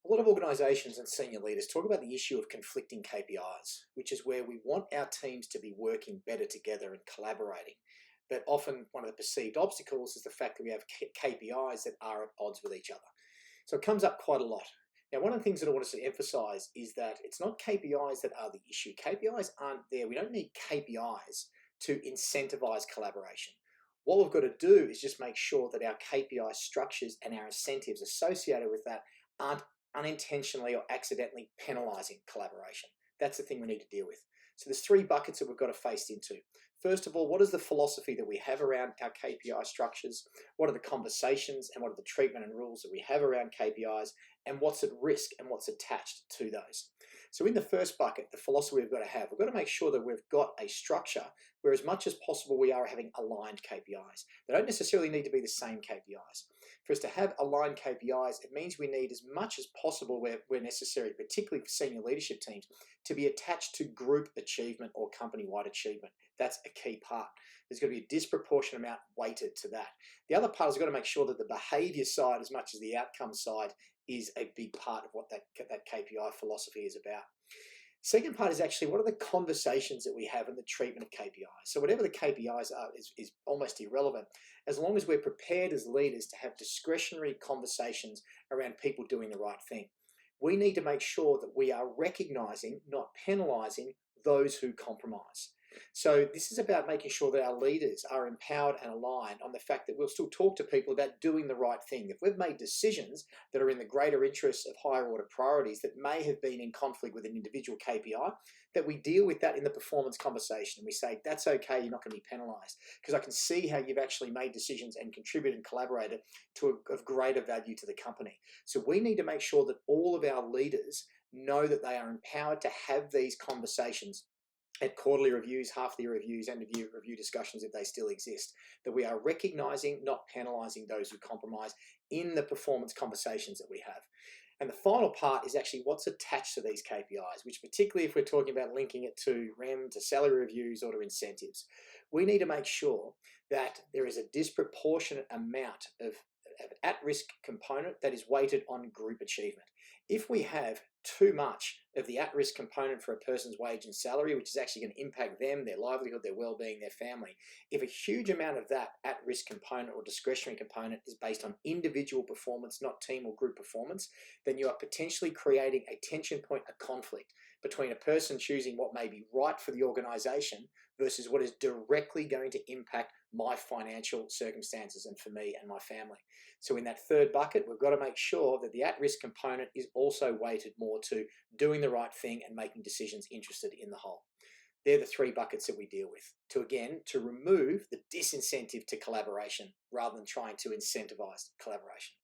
A lot of organisations and senior leaders talk about the issue of conflicting KPIs, which is where we want our teams to be working better together and collaborating. But often one of the perceived obstacles is the fact that we have KPIs that are at odds with each other. So it comes up quite a lot. Now, one of the things that I want us to emphasise is that it's not KPIs that are the issue. KPIs aren't there. We don't need KPIs to incentivise collaboration. What we've got to do is just make sure that our KPI structures and our incentives associated with that aren't unintentionally or accidentally penalising collaboration. That's the thing we need to deal with. So there's three buckets that we've got to face into. First of all, what is the philosophy that we have around our KPI structures? What are the conversations and what are the treatment and rules that we have around KPIs? And what's at risk and what's attached to those? So in the first bucket, the philosophy we've got to make sure that we've got a structure where as much as possible we are having aligned KPIs. They don't necessarily need to be the same KPIs. For us to have aligned KPIs, it means we need as much as possible where necessary, particularly for senior leadership teams, to be attached to group achievement or company-wide achievement. That's a key part. There's got to be a disproportionate amount weighted to that. The other part is we've got to make sure that the behaviour side, as much as the outcome side, is a big part of what that KPI philosophy is about. Second part is actually what are the conversations that we have in the treatment of KPIs. So whatever the KPIs are is almost irrelevant as long as we're prepared as leaders to have discretionary conversations around people doing the right thing. We need to make sure that we are recognising, not penalising, those who compromise. So this is about making sure that our leaders are empowered and aligned on the fact that we'll still talk to people about doing the right thing. If we've made decisions that are in the greater interests of higher order priorities that may have been in conflict with an individual KPI, that we deal with that in the performance conversation. We say, that's okay, you're not going to be penalised because I can see how you've actually made decisions and contributed and collaborated of greater value to the company. So we need to make sure that all of our leaders know that they are empowered to have these conversations at quarterly reviews, half-year reviews, and review discussions if they still exist, that we are recognising, not penalising those who compromise in the performance conversations that we have. And the final part is actually what's attached to these KPIs, which particularly if we're talking about linking it to REM, to salary reviews or to incentives, we need to make sure that there is a disproportionate amount of at-risk component that is weighted on group achievement. If we have too much of the at-risk component for a person's wage and salary, which is actually going to impact them, their livelihood, their well-being, their family, if a huge amount of that at-risk component or discretionary component is based on individual performance, not team or group performance, then you are potentially creating a tension point, a conflict between a person choosing what may be right for the organisation versus what is directly going to impact my financial circumstances and for me and my family. So in that third bucket, we've got to make sure that the at-risk component is also weighted more to doing the right thing and making decisions interested in the whole. They're the three buckets that we deal with to remove the disincentive to collaboration rather than trying to incentivize collaboration.